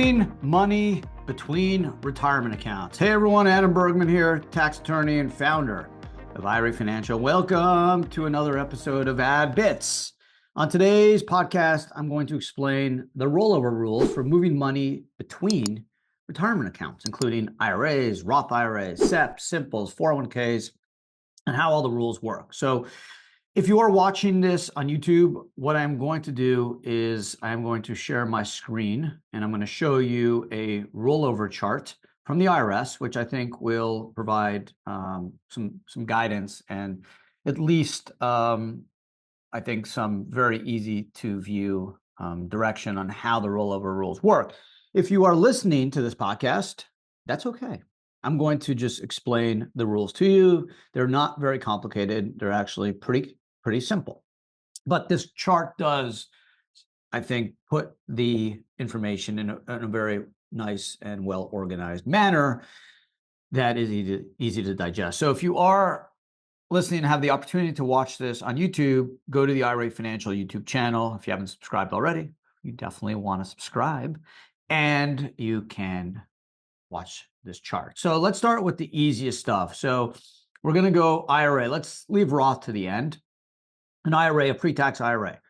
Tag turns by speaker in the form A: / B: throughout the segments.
A: Moving money between retirement accounts. Hey everyone, Adam Bergman here, tax attorney and founder of IRA Financial. Welcome to another episode of AdBits. On today's podcast, I'm going to explain the rollover rules for moving money between retirement accounts, including IRAs, Roth IRAs, SEPs, Simples, 401ks, and how all the rules work. So if you are watching this on YouTube, what I'm going to do is I'm going to share my screen and I'm going to show you a rollover chart from the IRS, which I think will provide some guidance and at least I think some very easy to view direction on how the rollover rules work. If you are listening to this podcast, that's okay. I'm going to just explain the rules to you. They're not very complicated. They're actually pretty simple. But this chart does, I think, put the information in a very nice and well-organized manner that is easy to digest. So if you are listening and have the opportunity to watch this on YouTube, go to the IRA Financial YouTube channel. If you haven't subscribed already, you definitely want to subscribe and you can watch this chart. So let's start with the easiest stuff. So we're going to go IRA. Let's leave Roth to the end. An IRA, a pre-tax IRA.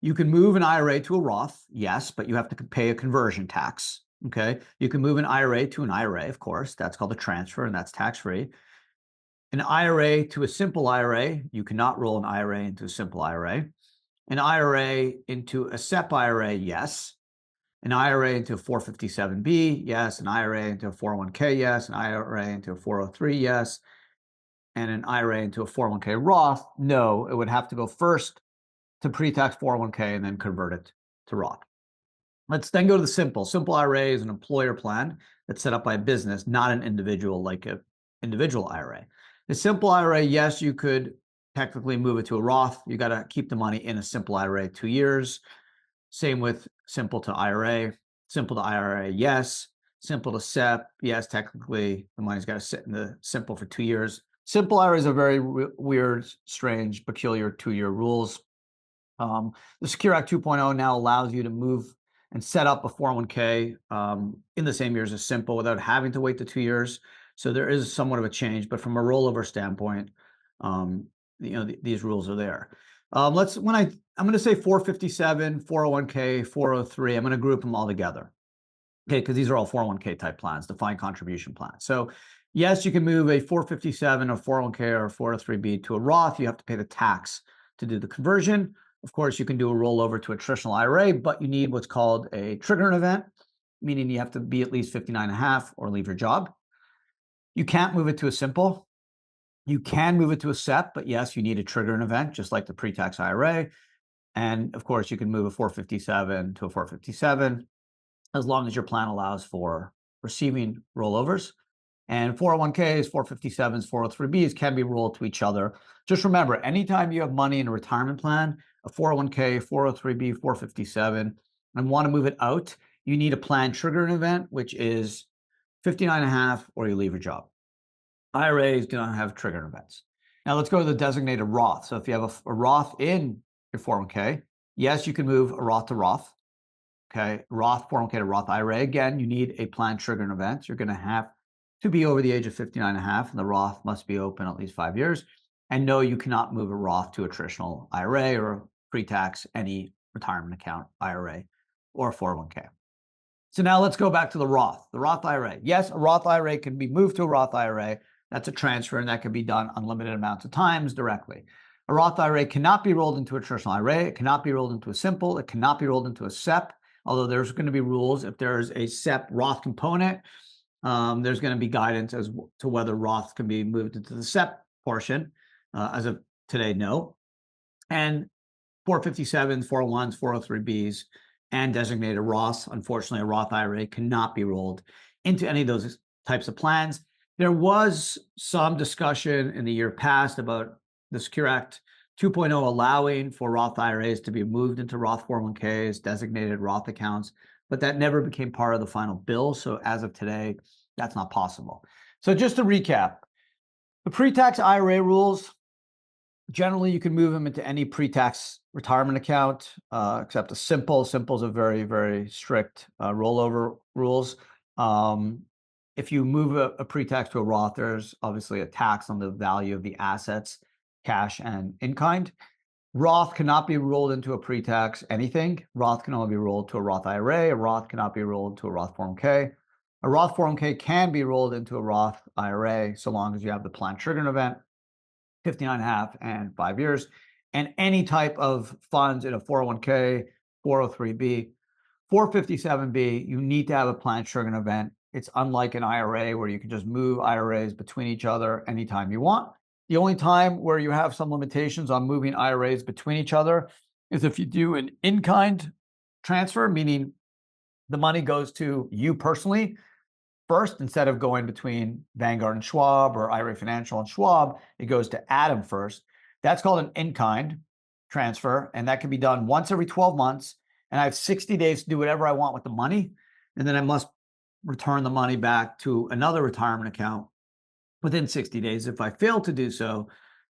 A: You can move an IRA to a Roth, yes, but you have to pay a conversion tax, okay? You can move an IRA to an IRA, of course. That's called a transfer, and that's tax-free. An IRA to a simple IRA, you cannot roll an IRA into a simple IRA. An IRA into a SEP IRA, yes. An IRA into a 457B, yes. An IRA into a 401k, yes. An IRA into a 403, yes. And an IRA into a 401k Roth, no. It would have to go first to pre-tax 401k and then convert it to Roth. Let's then go to the simple. Simple IRA is an employer plan that's set up by a business, not an individual like an individual IRA. The simple IRA, yes, you could technically move it to a Roth. You got to keep the money in a simple IRA 2 years. Same with simple to IRA. Simple to IRA, yes. Simple to SEP, yes, technically the money's got to sit in the simple for 2 years. Simple IRAs are very weird, strange, peculiar 2-year rules. The Secure Act 2.0 now allows you to move and set up a 401k in the same years as simple without having to wait the 2 years. So there is somewhat of a change, but from a rollover standpoint, these rules are there. I'm going to say 457, 401k, 403. I'm going to group them all together. Okay, because these are all 401k type plans, defined contribution plans. So yes, you can move a 457 or 401k or 403b to a Roth. You have to pay the tax to do the conversion. Of course, you can do a rollover to a traditional IRA, but you need what's called a triggering event, meaning you have to be at least 59.5 or leave your job. You can't move it to a simple. You can move it to a SEP, but yes, you need a triggering event, just like the pre-tax IRA. And of course, you can move a 457 to a 457 as long as your plan allows for receiving rollovers. And 401ks, 457s, 403bs can be rolled to each other. Just remember, anytime you have money in a retirement plan, a 401k, 403b, 457, and want to move it out, you need a plan triggering event, which is 59.5 or you leave your job. IRAs do not have triggering events. Now let's go to the designated Roth. So if you have a Roth in your 401k, yes, you can move a Roth to Roth. Okay, Roth 401k to Roth IRA. Again, you need a plan triggering event. You're going to have to be over the age of 59.5, and the Roth must be open at least 5 years. And no, you cannot move a Roth to a traditional IRA or pre-tax any retirement account, IRA or 401k. So now let's go back to the Roth IRA. Yes, a Roth IRA can be moved to a Roth IRA. That's a transfer, and that can be done unlimited amounts of times directly. A Roth IRA cannot be rolled into a traditional IRA. It cannot be rolled into a simple. It cannot be rolled into a SEP, although there's going to be rules. If there's a SEP Roth component, there's going to be guidance as to whether Roth can be moved into the SEP portion. As of today, no. And 457s, 401s, 403bs, and designated Roths, unfortunately, a Roth IRA cannot be rolled into any of those types of plans. There was some discussion in the year past about the Secure Act 2.0 allowing for Roth IRAs to be moved into Roth 401ks, designated Roth accounts, but that never became part of the final bill. So as of today, that's not possible. So just to recap, the pre-tax IRA rules Generally, you can move them into any pre-tax retirement account, except a simple. Simple's a very, very strict rollover rules. If you move a pre-tax to a Roth, there's obviously a tax on the value of the assets, cash and in kind. Roth cannot be rolled into a pre-tax anything. Roth can only be rolled to a Roth IRA. A Roth cannot be rolled to a Roth 401k. A Roth 401k can be rolled into a Roth IRA so long as you have the planned triggering event, 59.5 and 5 years, and any type of funds in a 401k, 403b, 457b, you need to have a planned triggering event. It's unlike an IRA where you can just move IRAs between each other anytime you want. The only time where you have some limitations on moving IRAs between each other is if you do an in-kind transfer, meaning the money goes to you personally first, instead of going between Vanguard and Schwab or IRA Financial and Schwab, it goes to Adam first. That's called an in-kind transfer, and that can be done once every 12 months. And I have 60 days to do whatever I want with the money, and then I must return the money back to another retirement account within 60 days. If I fail to do so,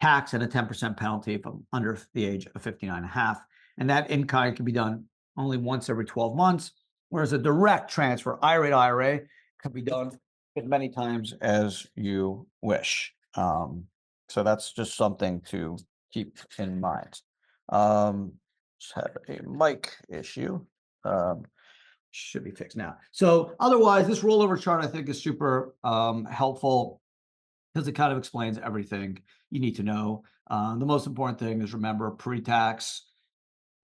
A: tax and a 10% penalty if I'm under the age of 59 and a half. And that in-kind can be done only once every 12 months, whereas a direct transfer, IRA to IRA, can be done as many times as you wish. So that's just something to keep in mind. Just had a mic issue. Should be fixed now. So otherwise, this rollover chart I think is super helpful because it kind of explains everything you need to know. The most important thing is remember pre-tax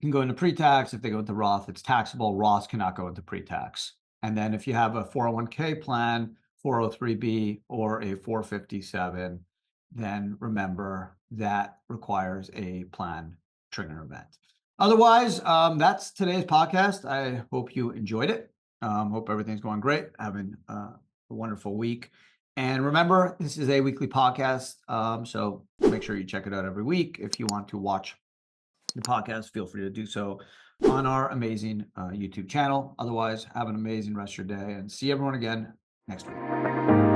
A: can go into pre-tax. If they go into Roth, it's taxable. Roths cannot go into pre-tax. And then if you have a 401k plan, 403b, or a 457, then remember that requires a planned trigger event. Otherwise, that's today's podcast. I hope you enjoyed it. Hope everything's going great. Having a wonderful week. And remember, this is a weekly podcast. So make sure you check it out every week. If you want to watch the podcast, feel free to do so on our amazing YouTube channel. Otherwise, have an amazing rest of your day and see everyone again next week.